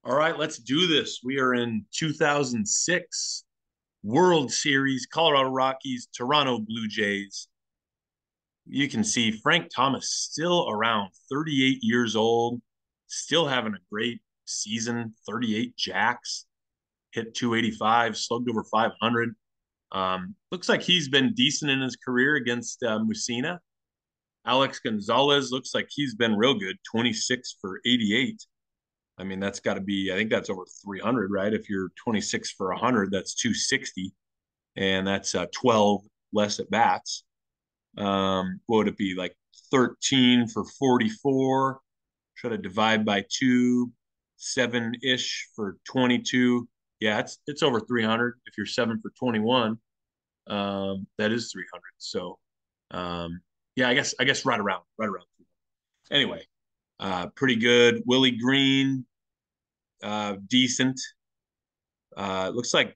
All right, let's do this. We are in 2006 World Series, Colorado Rockies, Toronto Blue Jays. You can see Frank Thomas still around 38 years old, still having a great season, 38 jacks, hit 285, slugged over 500. Looks like he's been decent in his career against Mussina. Alex Gonzalez looks like he's been real good, 26 for 88. I mean, that's got to be, I think that's over 300, right? If you're 26 for 100, that's 260. And that's 12 less at bats. What would it be? Like 13 for 44. Try to divide by two, 7-ish for 22. Yeah, it's over 300. If you're 7 for 21, that is 300. So, yeah, I guess right around. Anyway, pretty good. Willie Green, decent. Looks like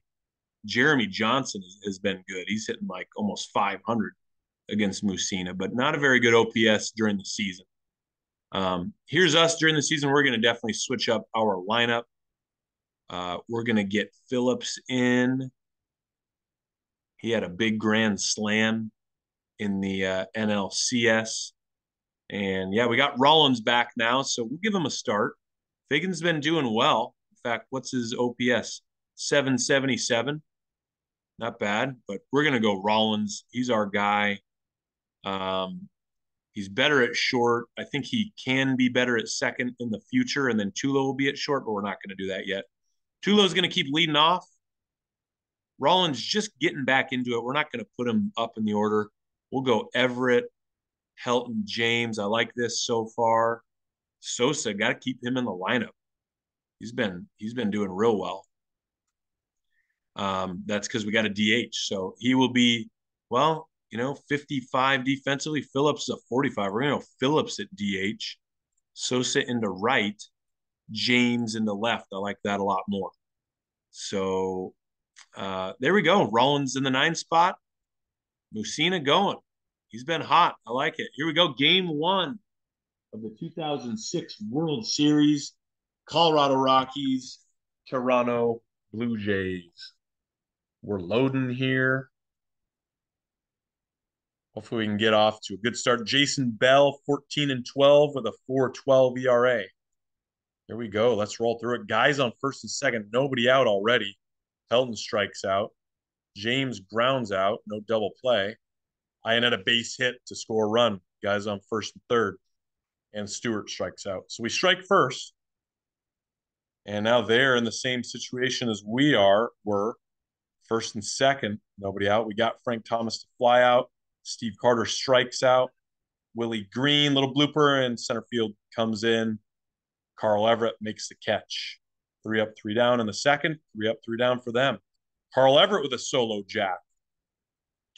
Jeremy Johnson has been good. He's hitting like almost 500 against Mussina, but not a very good OPS during the season. Here's us during the season. We're going to definitely switch up our lineup. We're going to get Phillips in. He had a big grand slam in the NLCS. And yeah, we got Rollins back now, so we'll give him a start. Figgins been doing well. In fact, what's his OPS? 777. Not bad, but we're going to go Rollins. He's our guy. He's better at short. I think he can be better at second in the future, and then Tulo will be at short, but we're not going to do that yet. Tulo's going to keep leading off. Rollins just getting back into it. We're not going to put him up in the order. We'll go Everett, Helton, James. I like this so far. Sosa, got to keep him in the lineup. He's been doing real well. That's because we got a DH. So he will be, well, 55 defensively. Phillips is a 45. We're going to go Phillips at DH. Sosa into right. James into left. I like that a lot more. So there we go. Rollins in the 9 spot. Mussina going. He's been hot. I like it. Here we go. Game 1 of the 2006 World Series. Colorado Rockies, Toronto Blue Jays. We're loading here. Hopefully we can get off to a good start. Jason Bell, 14-12 with a 4.12 ERA. There we go. Let's roll through it. Guys on first and second. Nobody out already. Helton strikes out. James grounds out. No double play. Iannetta a base hit to score a run. Guys on first and third. And Stewart strikes out. So we strike first. And now they're in the same situation as were first and second, nobody out. We got Frank Thomas to fly out. Steve Carter strikes out. Willie Green, little blooper, and center field comes in. Carl Everett makes the catch. 3 up, 3 down in the second. 3 up, 3 down for them. Carl Everett with a solo jack.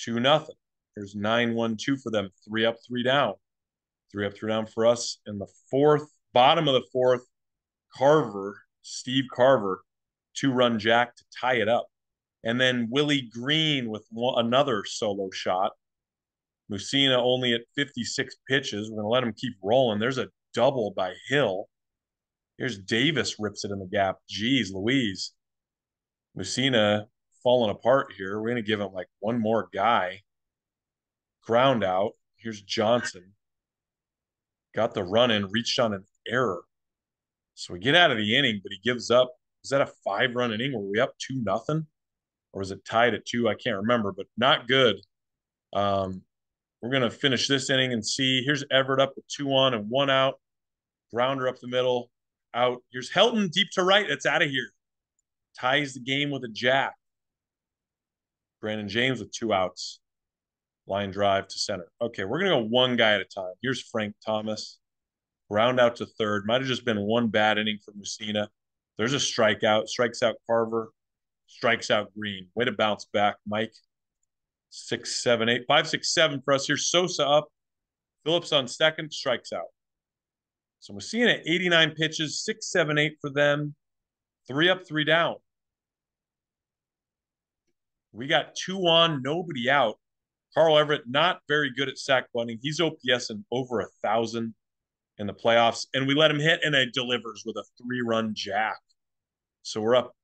2-0. There's 9-1-2 for them. 3 up, 3 down. 3 up, 3 down for us in the fourth. Bottom of the fourth, Steve Carver, 2-run jack to tie it up. And then Willie Green with another solo shot. Mussina only at 56 pitches. We're going to let him keep rolling. There's a double by Hill. Here's Davis, rips it in the gap. Jeez Louise. Mussina falling apart here. We're going to give him like one more guy. Ground out. Here's Johnson. Got the run in, reached on an error. So we get out of the inning, but he gives up. Is that a 5-run inning? Were we up 2-0? Or was it tied at 2? I can't remember, but not good. We're going to finish this inning and see. Here's Everett up with 2 on and 1 out. Grounder up the middle. Out. Here's Helton deep to right. That's out of here. Ties the game with a jack. Brandon James with 2 outs. Line drive to center. Okay, we're going to go one guy at a time. Here's Frank Thomas. Ground out to third. Might have just been one bad inning for Mussina. There's a strikeout. Strikes out Carver. Strikes out Green. Way to bounce back, Mike. 6, 7, 8, 5, 6, 7 for us here. Sosa up. Phillips on second. Strikes out. So Mussina 89 pitches. 6, 7, 8 for them. 3 up, 3 down. We got 2 on, nobody out. Carl Everett not very good at sack bunting. He's OPS in over 1,000 in the playoffs, and we let him hit, and it delivers with a 3-run jack. So we're up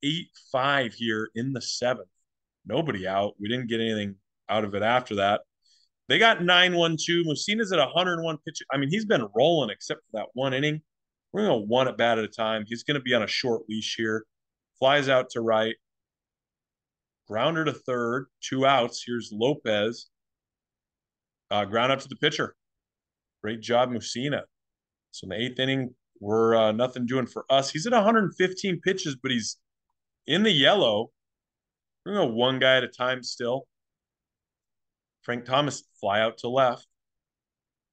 8-5 here in the seventh. Nobody out. We didn't get anything out of it after that. They got 9-1-2. Mussina's at 101 pitch. I mean, he's been rolling except for that one inning. We're going to one at bat at a time. He's going to be on a short leash here. Flies out to right. Grounder to third. 2 outs. Here's Lopez. Ground out to the pitcher. Great job, Mussina. So in the eighth inning, we're nothing doing for us. He's at 115 pitches, but he's in the yellow. We're going to go one guy at a time still. Frank Thomas fly out to left.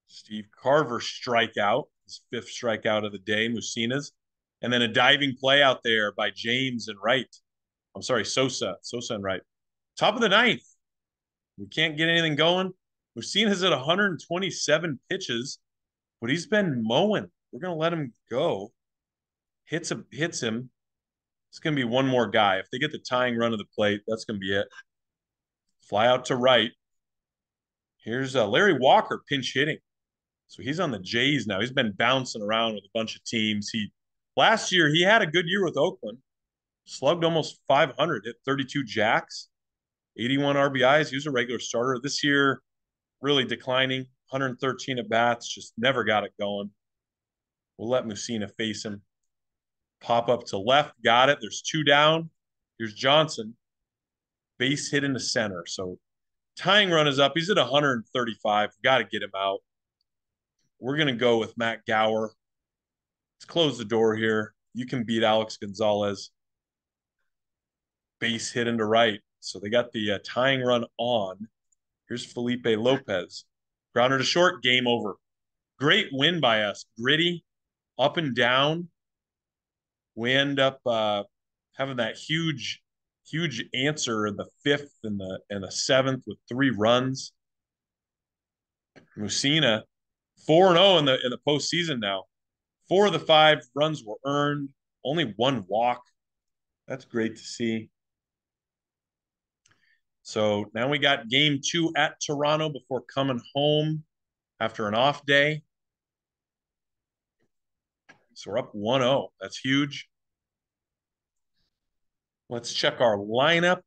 Steve Carver strikeout, his 5th strikeout of the day, Mussina's. And then a diving play out there by James and right. I'm sorry, Sosa and right. Top of the ninth. We can't get anything going. Mussina's at 127 pitches, but he's been mowing. We're going to let him go. Hits him. It's going to be one more guy. If they get the tying run of the plate, that's going to be it. Fly out to right. Here's Larry Walker pinch hitting. So he's on the Jays now. He's been bouncing around with a bunch of teams. Last year he had a good year with Oakland. Slugged almost 500, hit 32 jacks, 81 RBIs. He was a regular starter. This year, really declining, 113 at bats, just never got it going. We'll let Mussina face him. Pop up to left, got it. There's 2 down. Here's Johnson. Base hit into center. So tying run is up. He's at 135. Got to get him out. We're going to go with Matt Gower. Let's close the door here. You can beat Alex Gonzalez. Base hit into right. So they got the tying run on. Here's Felipe Lopez. Grounder to short, game over. Great win by us. Gritty, up and down. We end up having that huge answer in the 5th and the 7th with 3 runs. Mussina, 4-0 in the postseason now. 4 of the 5 runs were earned. Only 1 walk. That's great to see. So now we got game 2 at Toronto before coming home after an off day. So we're up 1-0. That's huge. Let's check our lineup.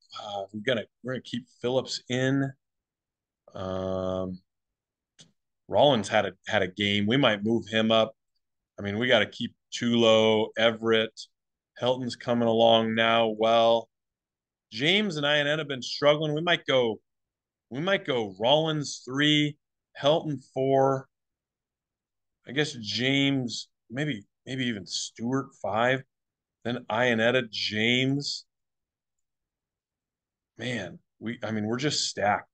We're gonna keep Phillips in. Rollins had a game. We might move him up. I mean, we got to keep Tulo, Everett. Helton's coming along now. Well, James and Ionetta have been struggling. We might go Rollins 3, Helton 4. I guess James, maybe even Stewart 5. Then Ionetta, James. Man, we're just stacked.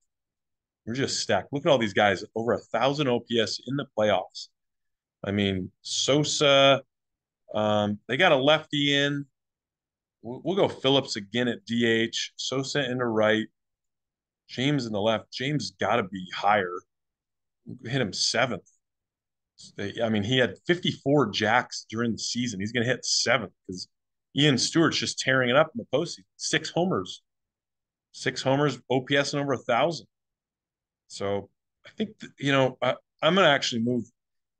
We're just stacked. Look at all these guys, over 1,000 OPS in the playoffs. I mean, Sosa, they got a lefty in. We'll go Phillips again at DH. Sosa into right. James in the left. James got to be higher. Hit him 7th. I mean, he had 54 jacks during the season. He's going to hit 7th because Ian Stewart's just tearing it up in the postseason. 6 homers. 6 homers, OPS and over 1,000. So I think, I'm going to actually move.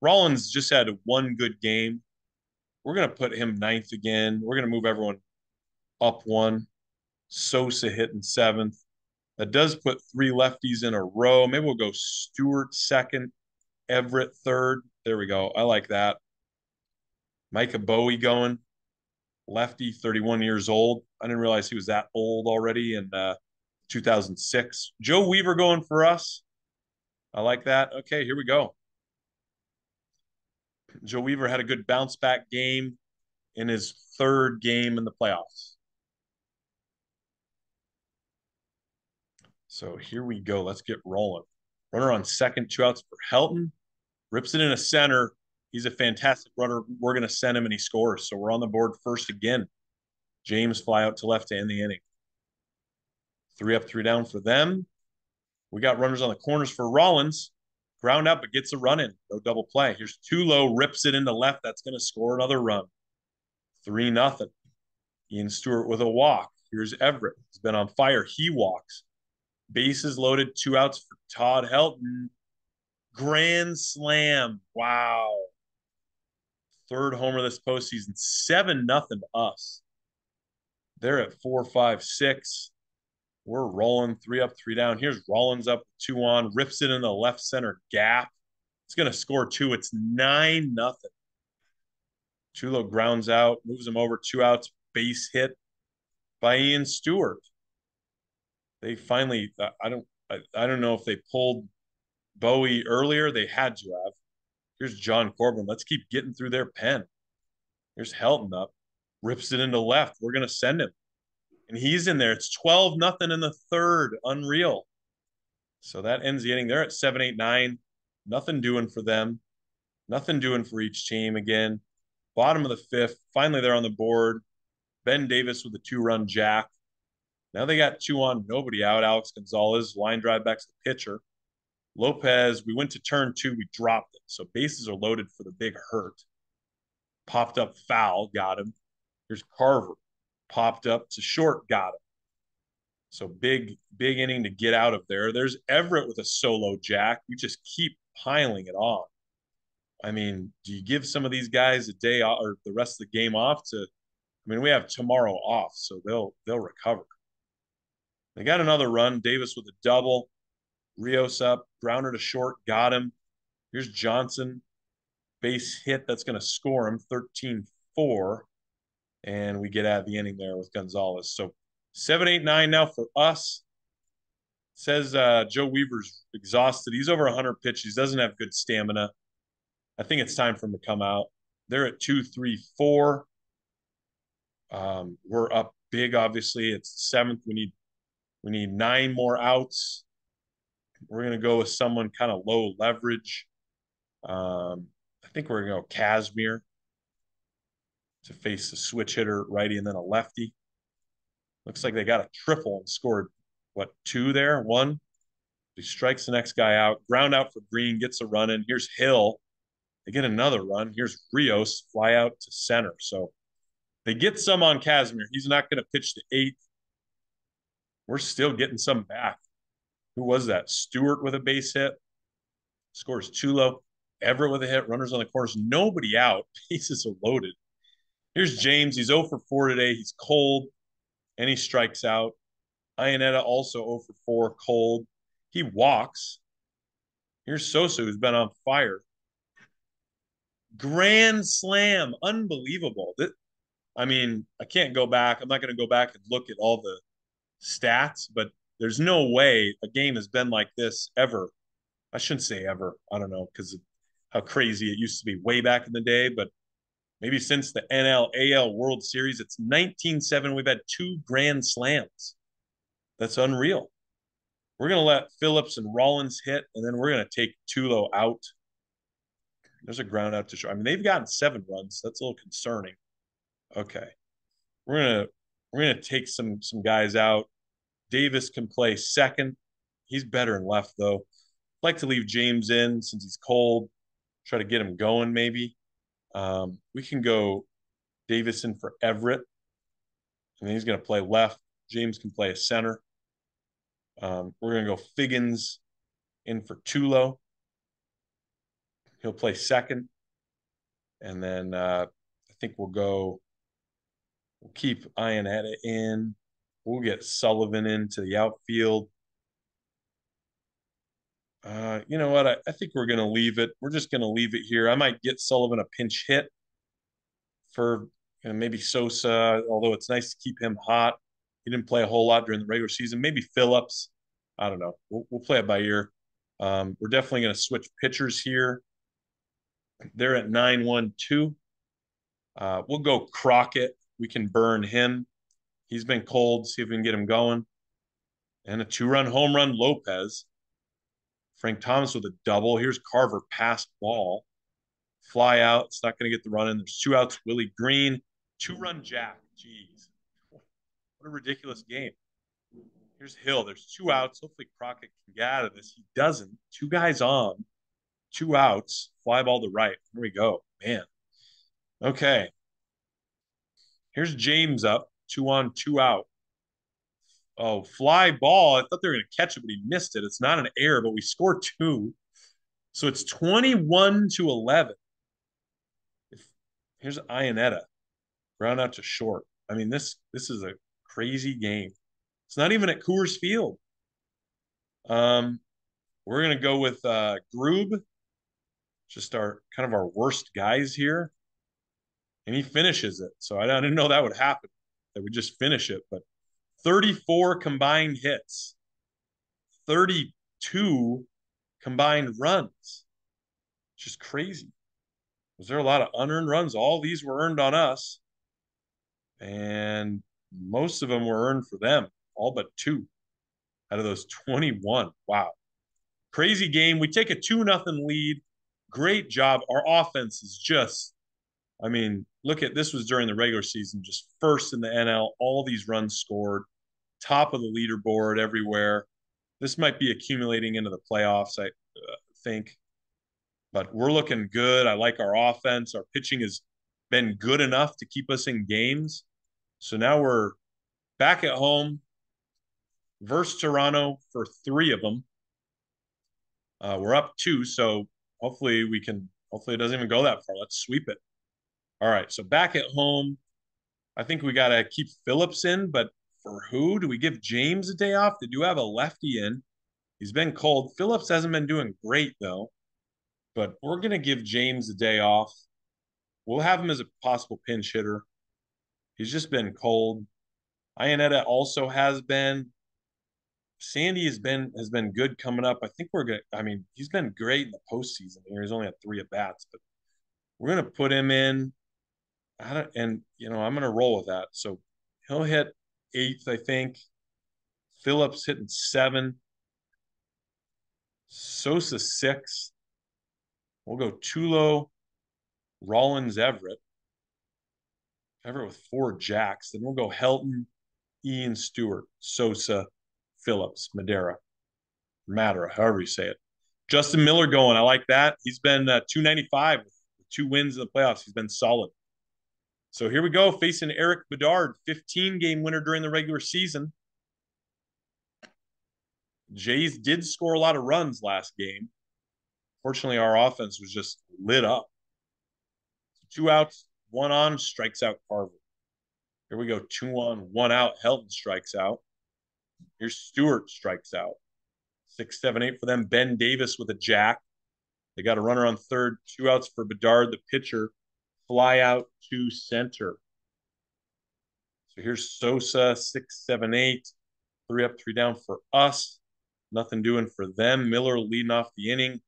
Rollins just had 1 good game. We're going to put him 9th again. We're going to move everyone up 1. Sosa hitting 7th. That does put 3 lefties in a row. Maybe we'll go Stewart 2nd, Everett 3rd. There we go. I like that. Micah Bowie going. Lefty, 31 years old. I didn't realize he was that old already in 2006. Joe Weaver going for us. I like that. Okay, here we go. Joe Weaver had a good bounce back game in his 3rd game in the playoffs. So here we go. Let's get rolling. Runner on second, 2 outs for Helton. Rips it in a center. He's a fantastic runner. We're going to send him and he scores. So we're on the board first again. James fly out to left to end the inning. 3 up, 3 down for them. We got runners on the corners for Rollins. Ground out, but gets a run in. No double play. Here's Tulo, rips it into left. That's going to score another run. 3-0. Ian Stewart with a walk. Here's Everett. He's been on fire. He walks. Bases loaded. 2 outs for Todd Helton. Grand slam. Wow. 3rd homer this postseason. 7-0 to us. They're at 4-5-6. We're rolling 3 up, 3 down. Here's Rollins up, 2 on, rips it in the left center gap. It's going to score 2. It's 9-0. Tulo grounds out, moves him over, 2 outs, base hit by Ian Stewart. They finally, I don't know if they pulled Bowie earlier. They had to have. Here's John Corbin. Let's keep getting through their pen. Here's Helton up, rips it into left. We're going to send him. And he's in there. It's 12-0 in the third. Unreal. So that ends the inning. They're at 7-8-9. Nothing doing for them. Nothing doing for each team again. Bottom of the fifth. Finally, they're on the board. Ben Davis with a 2-run jack. Now they got 2 on, nobody out. Alex Gonzalez, line drive back to the pitcher. Lopez, we went to turn 2, we dropped it. So bases are loaded for the big hurt. Popped up foul, got him. Here's Carver. Popped up to short, got him. So big inning to get out of there. There's Everett with a solo jack. We just keep piling it on. I mean, do you give some of these guys a day off or the rest of the game off to? I mean, we have tomorrow off, so they'll recover. They got another run. Davis with a double. Rios up, grounder to short, got him. Here's Johnson, base hit that's going to score him 13-4, and we get out of the inning there with Gonzalez. So 7-8-9 now for us. Says Joe Weaver's exhausted. He's over 100 pitches. He doesn't have good stamina. I think it's time for him to come out. They're at 2-3-4. We're up big, obviously. It's 7th. We need 9 more outs. We're going to go with someone kind of low leverage. I think we're going to go Kazmir to face the switch hitter, righty, and then a lefty. Looks like they got a triple and scored, 2 there? 1. He strikes the next guy out. Ground out for Green, gets a run in. Here's Hill. They get another run. Here's Rios, fly out to center. So they get some on Kazmir. He's not going to pitch to 8th. We're still getting some back. Who was that? Stewart with a base hit. Scores Tulo. Everett with a hit. Runners on the corners. Nobody out. Bases are loaded. Here's James. He's 0 for 4 today. He's cold, and he strikes out. Iannetta also 0 for 4, cold. He walks. Here's Sosa, who's been on fire. Grand slam. Unbelievable. I mean, I can't go back. I'm not going to go back and look at all the stats, but there's no way a game has been like this ever. I shouldn't say ever. I don't know because of how crazy it used to be way back in the day, but maybe since the NL World Series, it's 19-7. We've had 2 grand slams. That's unreal. We're going to let Phillips and Rollins hit, and then we're going to take Tulo out. There's a ground out to short. I mean, they've gotten 7 runs. That's a little concerning. Okay. We're gonna take some guys out. Davis can play second. He's better in left, though. I'd like to leave James in since he's cold. Try to get him going, maybe. We can go Davis in for Everett. And then he's going to play left. James can play a center. We're going to go Figgins in for Tulo. He'll play second. And then I think we'll keep Iannetta in. We'll get Sullivan into the outfield. You know what? I think we're going to leave it. We're just going to leave it here. I might get Sullivan a pinch hit for maybe Sosa, although it's nice to keep him hot. He didn't play a whole lot during the regular season. Maybe Phillips. I don't know. We'll play it by ear. We're definitely going to switch pitchers here. They're at 9-1-2. We'll go Crockett. We can burn him. He's been cold. See if we can get him going. And a 2-run home run, Lopez. Frank Thomas with a double. Here's Carver, pass ball. Fly out. It's not going to get the run in. There's 2 outs. Willie Green, 2-run jack. Jeez. What a ridiculous game. Here's Hill. There's 2 outs. Hopefully Crockett can get out of this. He doesn't. 2 guys on. 2 outs. Fly ball to right. Here we go. Man. Okay. Here's James up. 2 on, 2 out. Oh, fly ball. I thought they were going to catch it, but he missed it. It's not an error, but we scored 2. So it's 21-11. Here's Iannetta. Ground out to short. I mean, this is a Crazy game. It's not even at Coors Field. Um, we're gonna go with Grube, just our kind of our worst guys here, and he finishes it. So I didn't know that would happen. That we just finish it, but 34 combined hits, 32 combined runs. Just crazy. Was there a lot of unearned runs? All these were earned on us, and most of them were earned for them. All but two out of those 21. Wow. Crazy game. We take a 2-0 lead. Great job. Our offense is just, I mean, look at this was during the regular season, just first in the NL, all these runs scored, top of the leaderboard everywhere. This might be accumulating into the playoffs, I think, but we're looking good. I like our offense. Our pitching has been good enough to keep us in games. So now we're back at home versus Toronto for 3 of them. We're up 2, so hopefully we can. Hopefully it doesn't even go that far. Let's sweep it. All right, so back at home, I think we got to keep Phillips in, but for who? Do we give James a day off? They do have a lefty in. He's been cold. Phillips hasn't been doing great, though, but we're going to give James a day off. We'll have him as a possible pinch hitter. He's just been cold. Iannetta also has been. Sandy has been good coming up. I think we're good. I mean, he's been great in the postseason here. He's only had 3 at bats, but we're going to put him in. And I'm going to roll with that. So he'll hit 8th, I think. Phillips hitting 7. Sosa 6. We'll go Tulo, Rollins, Everett. Everett with 4 jacks. Then we'll go Helton, Ian Stewart, Sosa, Phillips, Madera, however you say it. Justin Miller going. I like that. He's been 295 with 2 wins in the playoffs. He's been solid. So here we go, facing Eric Bedard, 15-game winner during the regular season. Jays did score a lot of runs last game. Fortunately, our offense was just lit up. 2 outs, 1 on, strikes out Carver. Here we go, 2 on, 1 out. Helton strikes out. Here's Stewart strikes out. 6, 7, 8 for them. Ben Davis with a jack. They got a runner on third. 2 outs for Bedard, the pitcher. Fly out to center. So here's Sosa, 6, 7, 8. 3 up, 3 down for us. Nothing doing for them. Miller leading off the inning.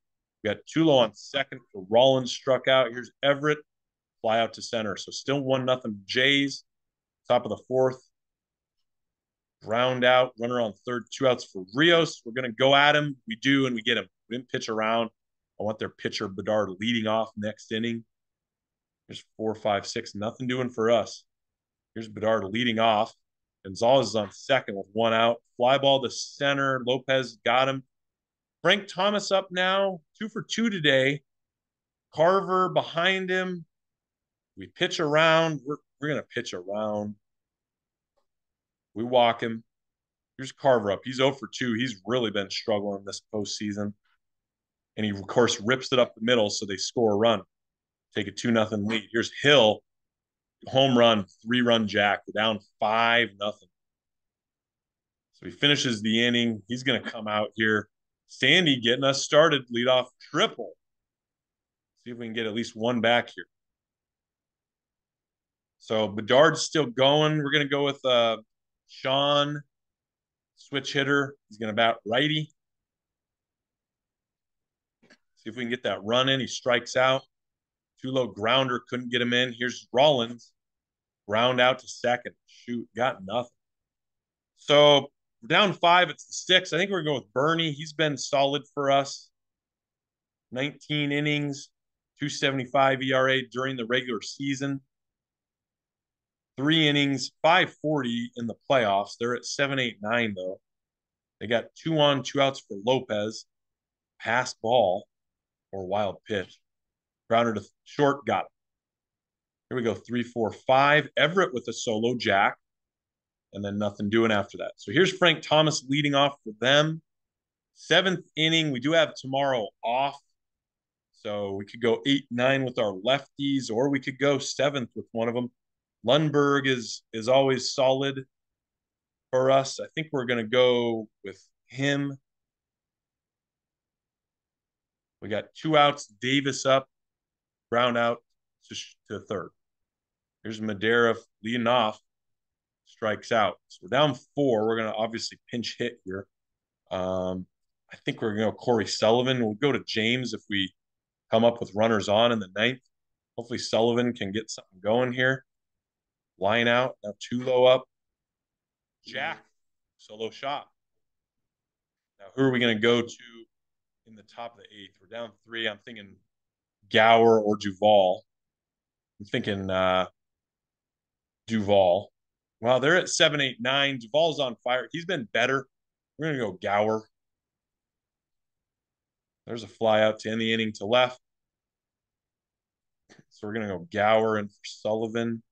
We got Tulo on second for Rollins struck out. Here's Everett. Fly out to center. So still 1-0 Jays. Top of the 4th. Ground out. Runner on third. 2 outs for Rios. We're going to go at him. We do, and we get him. We didn't pitch around. I want their pitcher, Bedard, leading off next inning. Here's 4, 5, 6. Nothing doing for us. Here's Bedard leading off. Gonzalez is on second with 1 out. Fly ball to center. Lopez got him. Frank Thomas up now. 2 for 2 today. Carver behind him. We pitch around. We're going to pitch around. We walk him. Here's Carver up. He's 0 for 2. He's really been struggling this postseason. And he, of course, rips it up the middle, so they score a run. Take a 2-0 lead. Here's Hill. Home run, 3-run jack. We're down 5-0. So he finishes the inning. He's going to come out here. Sandy getting us started. Lead off triple. See if we can get at least 1 back here. So Bedard's still going. We're going to go with Sean, switch hitter. He's going to bat righty. See if we can get that run in. He strikes out. Tulo grounder, couldn't get him in. Here's Rollins. Ground out to second. Shoot, got nothing. So we're down 5. It's the 6. I think we're going with Bernie. He's been solid for us. 19 innings, 2.75 ERA during the regular season. 3 innings, 5.40 in the playoffs. They're at 7.89 though. They got 2 on, 2 outs for Lopez. Pass ball or wild pitch. Grounder to short, got him. Here we go, 3, 4, 5. Everett with a solo jack, and then nothing doing after that. So here's Frank Thomas leading off for them. 7th inning. We do have tomorrow off, so we could go 8, 9 with our lefties, or we could go 7th with one of them. Lundberg is always solid. for us. I think we're going to go with him. We got 2 outs, Davis up, Brown out to third. Here's Madera leading off, strikes out. So we're down 4. We're going to obviously pinch hit here. I think we're going to go Corey Sullivan. We'll go to James if we come up with runners on in the 9th. Hopefully Sullivan can get something going here. Line out. Now Tulo up. Jack. Solo shot. Now who are we going to go to in the top of the 8th? We're down 3. I'm thinking Gower or Duvall. I'm thinking Duvall. Well, they're at 7, 8, 9. Duvall's on fire. He's been better. We're going to go Gower. There's a fly out to end the inning to left. So we're going to go Gower and for Sullivan.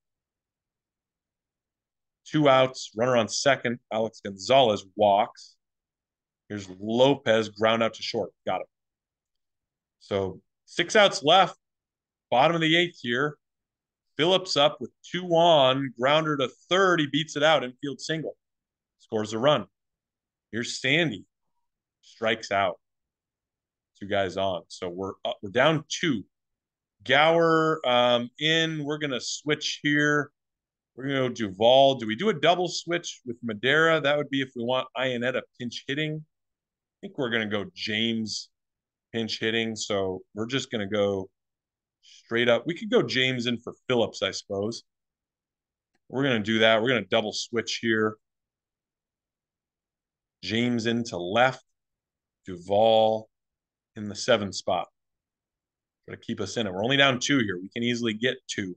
2 outs, runner on second. Alex Gonzalez walks. Here's Lopez, ground out to short. Got it. So 6 outs left. Bottom of the 8th here. Phillips up with 2 on. Grounder to third. He beats it out. Infield single. Scores a run. Here's Sandy. Strikes out. 2 guys on. So we're down 2. Gower in. We're going to switch here. We're going to go Duvall. Do we do a double switch with Madera? That would be if we want Ionetta pinch hitting. I think we're going to go James pinch hitting. So we're just going to go straight up. We could go James in for Phillips, I suppose. We're going to do that. We're going to double switch here. James into left. Duvall in the 7th spot. Try to keep us in it. We're only down 2 here. We can easily get 2.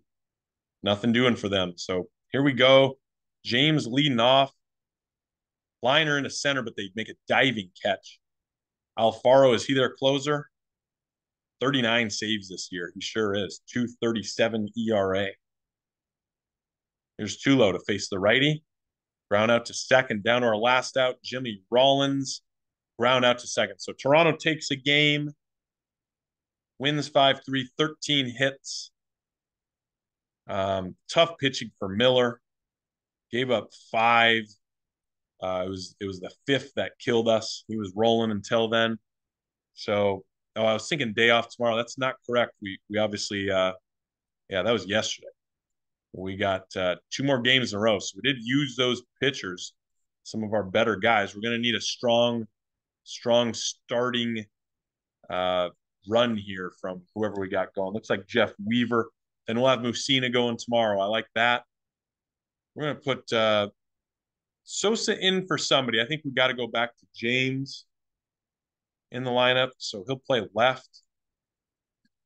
Nothing doing for them. So here we go. James leading off. Liner into center, but they make a diving catch. Alfaro, is he their closer? 39 saves this year. He sure is. 2.37 ERA. Here's Tulo to face the righty. Ground out to second. Down to our last out, Jimmy Rollins. Ground out to second. So Toronto takes a game. Wins 5-3, 13 hits. Tough pitching for Miller. Gave up 5. It was the 5th that killed us. He was rolling until then. So I was thinking day off tomorrow. That's not correct. We obviously that was yesterday. We got 2 more games in a row. So we did use those pitchers, some of our better guys. We're going to need a strong starting run here from whoever we got going. Looks like Jeff Weaver. Then we'll have Mussina going tomorrow. I like that. We're going to put Sosa in for somebody. I think we got to go back to James in the lineup. So he'll play left.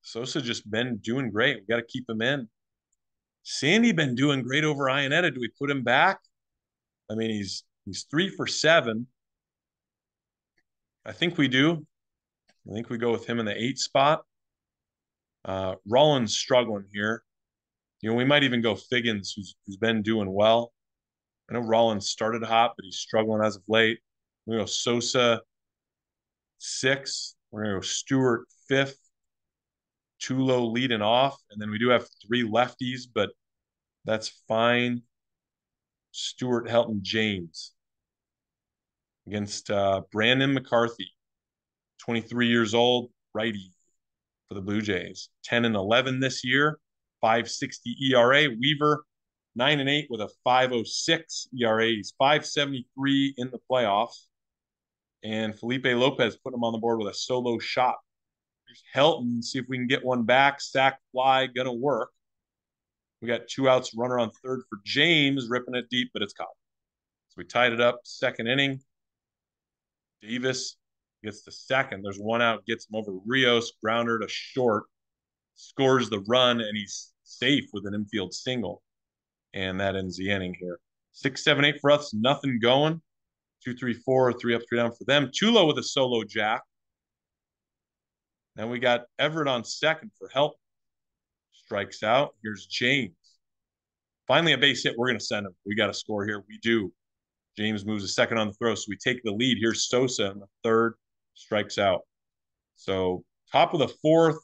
Sosa just been doing great. We got to keep him in. Sandy been doing great over Ionetta. Do we put him back? I mean, he's 3 for 7. I think we do. I think we go with him in the 8th spot. Rollins struggling here. We might even go Figgins, who's been doing well. I know Rollins started hot, but he's struggling as of late. We're going to go Sosa 6. We're going to go Stewart 5th. Tulo leading off. And then we do have 3 lefties, but that's fine. Stewart, Helton, James against Brandon McCarthy, 23 years old, righty for the Blue Jays. 10-11 this year, 5.60 ERA. Weaver, 9-8 with a 5.06 ERA. He's 5.73 in the playoffs. And Felipe Lopez put him on the board with a solo shot. Here's Helton. See if we can get one back. Sack fly, gonna work. We got 2 outs, runner on third for James, ripping it deep, but it's caught. So we tied it up, 2nd inning. Davis gets the 2nd. There's 1 out, gets him over Rios, grounder to short, scores the run, and he's safe with an infield single. And that ends the inning here. 6, 7, 8 for us, nothing going. 2, 3, 4, 3 up, 3 down for them. Tulo with a solo jack. Then we got Everett on second for Helton. Strikes out. Here's James. Finally, a base hit. We're going to send him. We got to score here. We do. James moves a second on the throw, so we take the lead. Here's Sosa in the 3rd. Strikes out. So top of the 4th,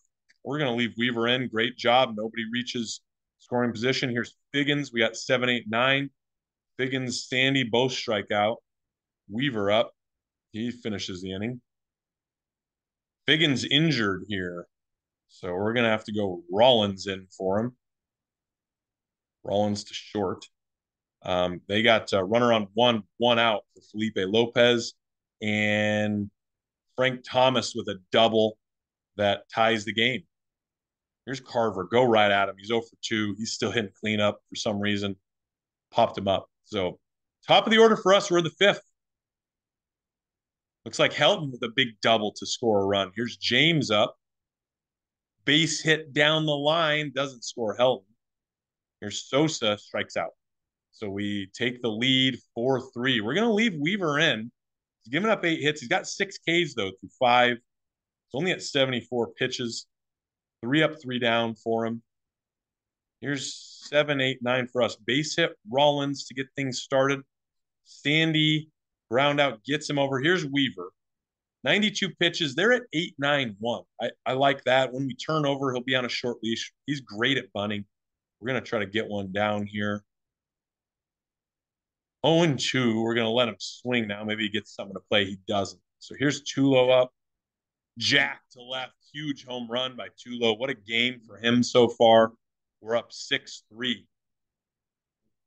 we're going to leave Weaver in. Great job. Nobody reaches scoring position. Here's Figgins. We got 7, 8, 9. Figgins, Sandy both strike out. Weaver up. He finishes the inning. Figgins injured here. So we're going to have to go Rollins in for him. Rollins to short. They got runner on one out for Felipe Lopez and Frank Thomas with a double that ties the game. Here's Carver. Go right at him. He's 0 for 2. He's still hitting cleanup for some reason. Popped him up. So top of the order for us. We're the 5th. Looks like Helton with a big double to score a run. Here's James up. Base hit down the line. Doesn't score Helton. Here's Sosa. Strikes out. So we take the lead 4-3. We're going to leave Weaver in. He's given up 8 hits. He's got 6 Ks, though, through 5. He's only at 74 pitches. 3 up, 3 down for him. Here's 7, 8, 9 for us. Base hit Rollins to get things started. Sandy, ground out, gets him over. Here's Weaver. 92 pitches. They're at 8-9-1. I like that. When we turn over, he'll be on a short leash. He's great at bunting. We're going to try to get one down here. 0-2. We're going to let him swing now. Maybe he gets something to play. He doesn't. So here's Tulo up. Jack to left. Huge home run by Tulo. What a game for him so far. We're up 6-3.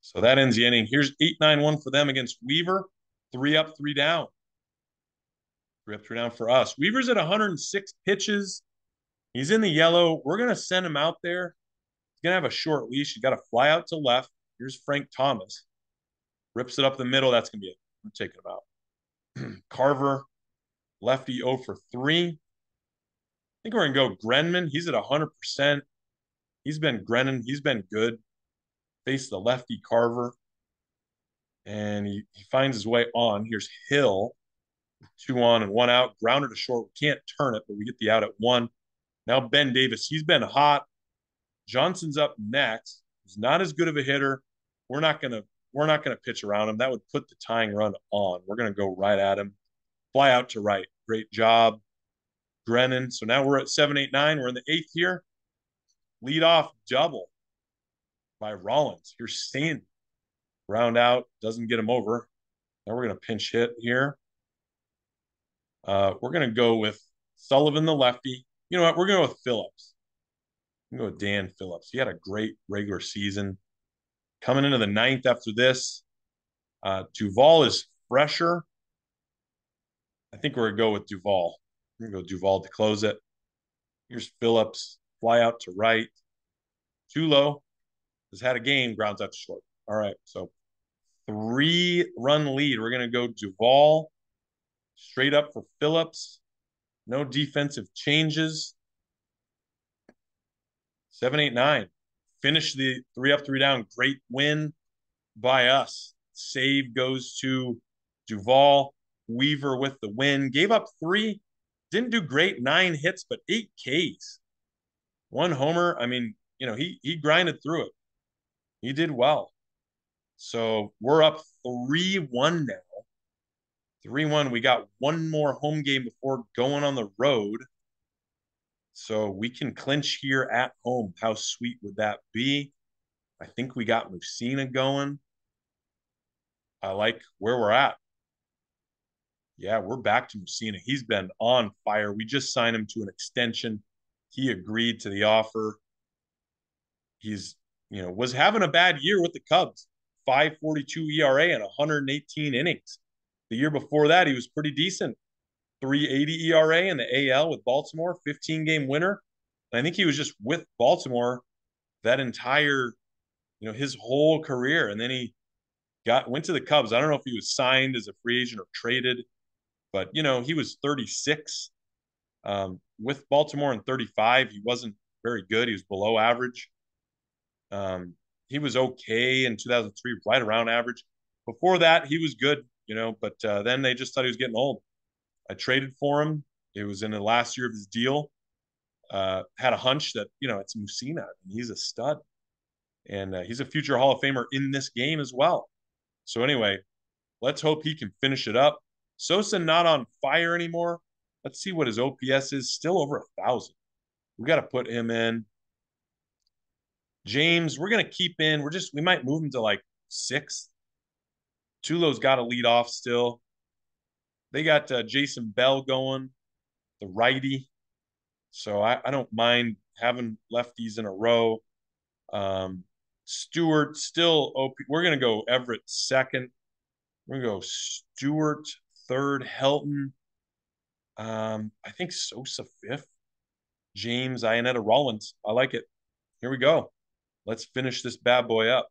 So that ends the inning. Here's 8-9-1 for them against Weaver. 3 up, 3 down. 3 up, 3 down for us. Weaver's at 106 pitches. He's in the yellow. We're going to send him out there. He's going to have a short leash. He's got to fly out to left. Here's Frank Thomas. Rips it up the middle. That's going to be it. I'm taking him out. Carver, lefty 0 for 3. I think we're going to go Grenman. He's at 100%. He's been good. Face the lefty Carver. And he finds his way on. Here's Hill. 2 on and 1 out. Grounder to short. We can't turn it, but we get the out at 1. Now Ben Davis. He's been hot. Johnson's up next. He's not as good of a hitter. We're not gonna pitch around him. That would put the tying run on. We're gonna go right at him. Fly out to right. Great job, Grennan. So now we're at 7, 8, 9. We're in the 8th here. Lead off double by Rollins. Here's Sandy. Round out. Doesn't get him over. Now we're gonna pinch hit here. We're gonna go with Sullivan, the lefty. You know what? We're going to go with Phillips. I'm going to go with Dan Phillips. He had a great regular season. Coming into the 9th after this, Duvall is fresher. I think we're going to go with Duvall. We're going to go Duvall to close it. Here's Phillips. Fly out to right. Tulo has had a game. Grounds out to short. All right. So 3-run lead. We're going to go Duvall. Straight up for Phillips. No defensive changes. 7, 8, 9. Finish the 3 up, 3 down. Great win by us. Save goes to Duvall. Weaver with the win. Gave up 3. Didn't do great. 9 hits, but 8 Ks. 1 homer. I mean, he grinded through it. He did well. So we're up 3-1 now. 3-1. We got 1 more home game before going on the road. So we can clinch here at home. How sweet would that be? I think we got Mussina going. I like where we're at. Yeah, we're back to Mussina. He's been on fire. We just signed him to an extension. He agreed to the offer. He's, was having a bad year with the Cubs. 5.42 ERA and 118 innings. The year before that, he was pretty decent. 3.80 ERA in the AL with Baltimore, 15-game winner. And I think he was just with Baltimore that entire, his whole career. And then he went to the Cubs. I don't know if he was signed as a free agent or traded, but, he was 36 with Baltimore and 35. He wasn't very good. He was below average. He was okay in 2003, right around average. Before that, he was good, but then they just thought he was getting old. I traded for him. It was in the last year of his deal. Had a hunch that, it's Mussina. He's a stud. And he's a future Hall of Famer in this game as well. So anyway, let's hope he can finish it up. Sosa not on fire anymore. Let's see what his OPS is. Still over 1,000. We got to put him in. James, we're going to keep in. We might move him to like 6th. Tulo's got to lead off still. They got Jason Bell going, the righty. So I don't mind having lefties in a row. Stewart still OP. We're going to go Everett second. We're going to go Stewart third, Helton. I think Sosa fifth. James, Ionetta, Rollins. I like it. Here we go. Let's finish this bad boy up.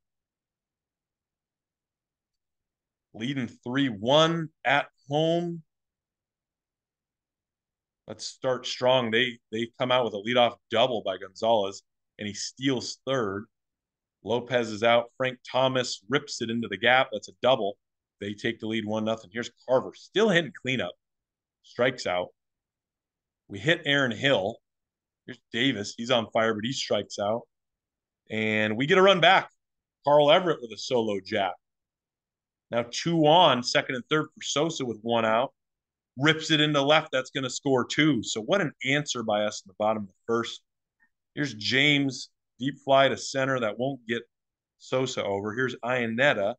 Leading 3-1 at home. Let's start strong. They come out with a leadoff double by Gonzalez, and he steals third. Lopez is out. Frank Thomas rips it into the gap. That's a double. They take the lead 1-0. Here's Carver, still hitting cleanup. Strikes out. We hit Aaron Hill. Here's Davis. He's on fire, but he strikes out. And we get a run back. Carl Everett with a solo jack. Now 2 on, second and third for Sosa with 1 out. Rips it into left. That's going to score 2. So what an answer by us in the bottom of the first. Here's James, deep fly to center that won't get Sosa over. Here's Ionetta,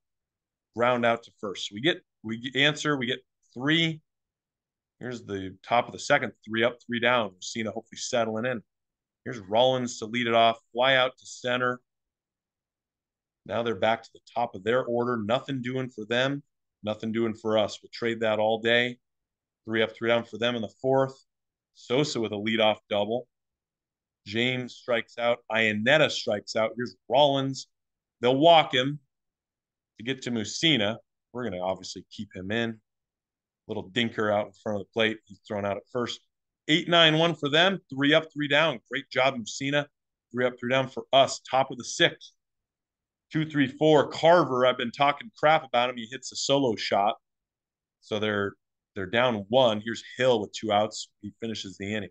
ground out to first. So we get 3. Here's the top of the second, 3 up, 3 down. Mussina hopefully settling in. Here's Rollins to lead it off, fly out to center. Now they're back to the top of their order. Nothing doing for them, nothing doing for us. We'll trade that all day. 3 up, 3 down for them in the fourth. Sosa with a leadoff double. James strikes out. Ionetta strikes out. Here's Rollins. They'll walk him to get to Mussina. We're going to obviously keep him in. Little dinker out in front of the plate. He's thrown out at first. 8-9-1 for them. 3 up, 3 down. Great job, Mussina. 3 up, 3 down for us. Top of the sixth. 2-3-4. Carver, I've been talking crap about him. He hits a solo shot. So they're down 1. Here's Hill with 2 outs. He finishes the inning.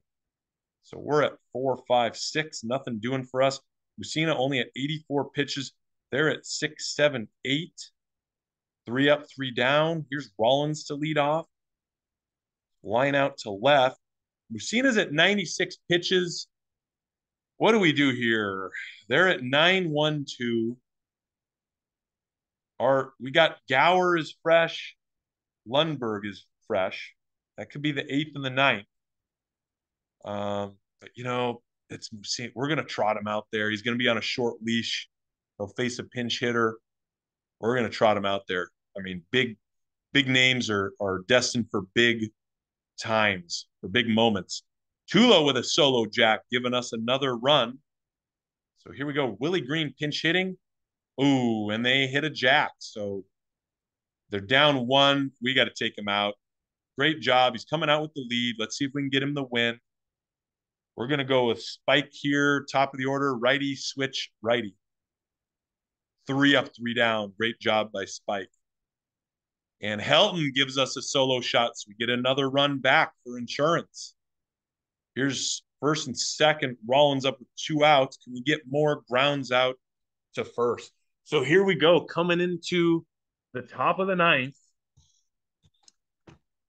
So we're at 4, 5, 6. Nothing doing for us. Mussina only at 84 pitches. They're at 6, 7, 8. 3 up, 3 down. Here's Rollins to lead off. Line out to left. Mussina's at 96 pitches. What do we do here? They're at 9-1-2. We got Gower is fresh. Lundberg is fresh. That could be the 8th and the 9th. But we're gonna trot him out there. He's gonna be on a short leash. He'll face a pinch hitter. We're gonna trot him out there. I mean, big names are destined for big times, for big moments. Tulo with a solo jack, giving us another run. So here we go. Willie Green pinch hitting. Ooh, and they hit a jack. So they're down 1. We got to take him out. Great job. He's coming out with the lead. Let's see if we can get him the win. We're going to go with Spike here, top of the order, righty, switch, righty. 3 up, 3 down. Great job by Spike. And Helton gives us a solo shot, so we get another run back for insurance. Here's first and second. Rollins up with 2 outs. Can we get more grounds out to first? So here we go, coming into the top of the 9th.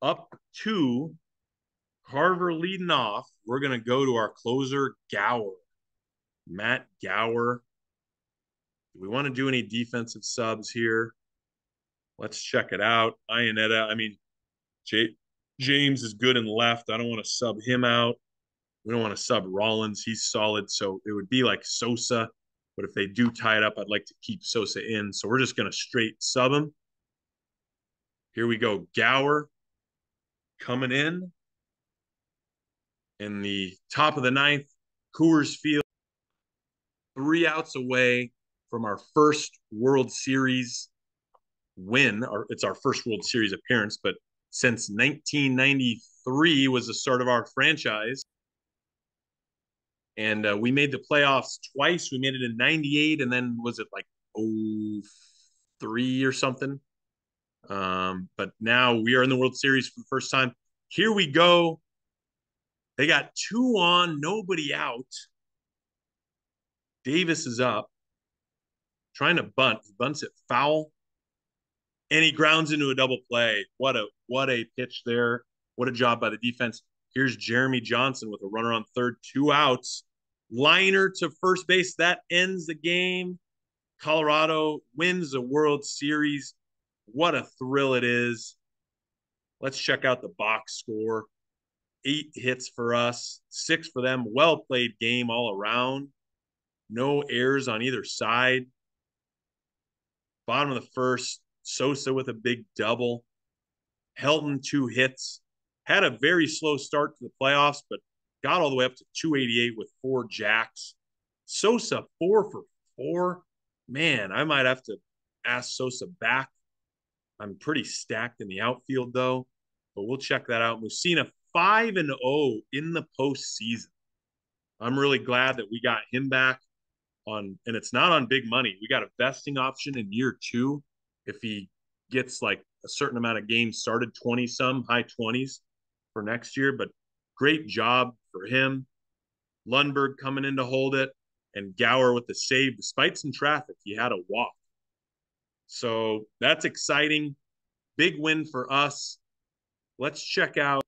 Up 2. Carver leading off. We're going to go to our closer, Gower. Matt Gower. Do we want to do any defensive subs here? Let's check it out. Ionetta. I mean, James is good in left. I don't want to sub him out. We don't want to sub Rollins. He's solid. So it would be like Sosa. But if they do tie it up, I'd like to keep Sosa in. So we're just going to straight sub him. Here we go. Gower coming in the top of the 9th. Coors Field. 3 outs away from our first World Series win. It's our first World Series appearance, but since 1993 was the start of our franchise. And we made the playoffs twice. We made it in 98, and then was it like 03 or something? But now we are in the World Series for the first time. Here we go. They got 2 on, nobody out. Davis is up, trying to bunt. He bunts it foul, and he grounds into a double play. What a pitch there. What a job by the defense. Here's Jeremy Johnson with a runner on third, 2 outs. Liner to first base. That ends the game. Colorado wins the World Series What a thrill it is. Let's check out the box score. 8 hits for us, 6 for them. Well played game all around. No errors on either side. Bottom of the first, Sosa with a big double. Helton 2 hits. Had a very slow start to the playoffs, but got all the way up to 288 with 4 jacks. Sosa 4 for 4. Man, I might have to ask Sosa back. I'm pretty stacked in the outfield though, but we'll check that out. Mussina 5-0 in the postseason. I'm really glad that we got him back on, and it's not on big money. We got a vesting option in year 2 if he gets like a certain amount of games started, 20 some, high 20s for next year. But great job for him. Lundberg coming in to hold it, and Gower with the save despite some traffic. He had a walk. So that's exciting. Big win for us. Let's check out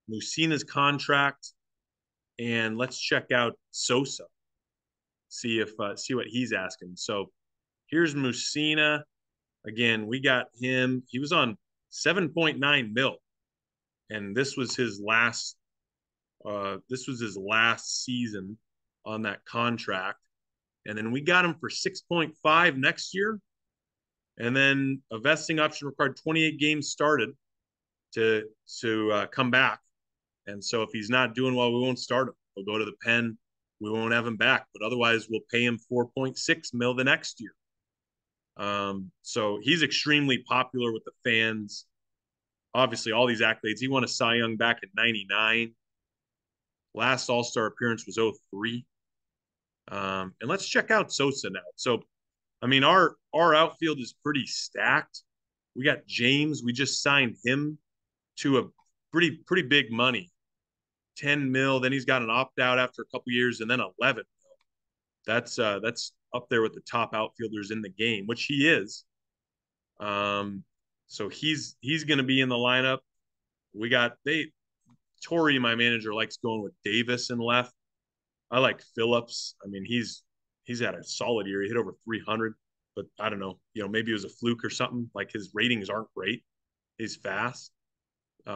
Mussina's contract, and let's check out Sosa. See what he's asking. So here's Mussina. Again, we got him. He was on 7.9 mil, and this was his last season on that contract. And then we got him for 6.5 next year. And then a vesting option required 28 games started to come back. And so if he's not doing well, we won't start him. We'll go to the pen. We won't have him back. But otherwise, we'll pay him 4.6 mil the next year. So he's extremely popular with the fans. Obviously, all these accolades. He won a Cy Young back in '99. Last All-Star appearance was '03. And let's check out Sosa now. So, I mean, our outfield is pretty stacked. We got James. We just signed him to a pretty big money, 10 mil. Then he's got an opt out after a couple years, and then 11 mil. That's up there with the top outfielders in the game, which he is. So he's going to be in the lineup. We got Torrey, my manager, likes going with Davis in left. I like Phillips. I mean, he's had a solid year. He hit over 300, but I don't know. Maybe it was a fluke or something. Like his ratings aren't great. He's fast.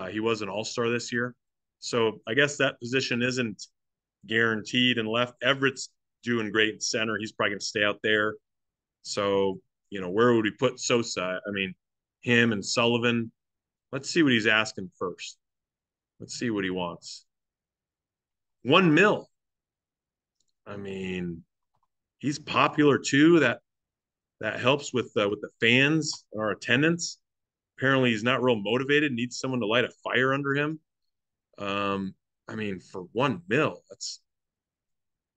He was an all-star this year. So I guess that position isn't guaranteed in left. Everett's doing great in center. He's probably going to stay out there. So, where would we put Sosa? I mean, him and Sullivan. Let's see what he's asking first. Let's see what he wants. 1 mil. I mean, he's popular too. That helps with the fans and our attendance. Apparently, he's not real motivated. Needs someone to light a fire under him. I mean, for 1 mil, it's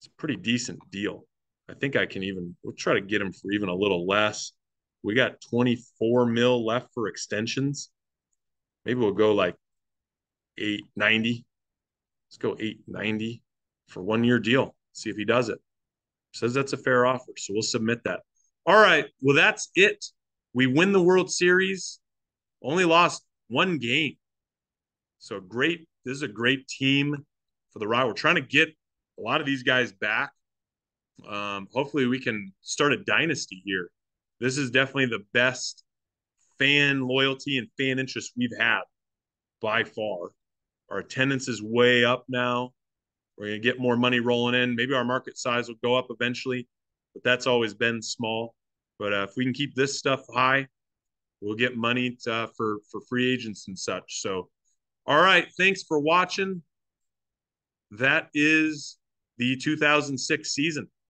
a pretty decent deal. I think we'll try to get him for even a little less. We got 24 mil left for extensions. Maybe we'll go like 890. Let's go 890 for 1-year deal. See if he does it. Says that's a fair offer, so we'll submit that. All right, well, that's it. We win the World Series. Only lost 1 game. So great. This is a great team for the Rockies. We're trying to get a lot of these guys back. Hopefully we can start a dynasty here. This is definitely the best fan loyalty and fan interest we've had by far. Our attendance is way up now. We're going to get more money rolling in. Maybe our market size will go up eventually, but that's always been small. But if we can keep this stuff high, we'll get money for free agents and such. So, all right, thanks for watching. That is the 2006 season.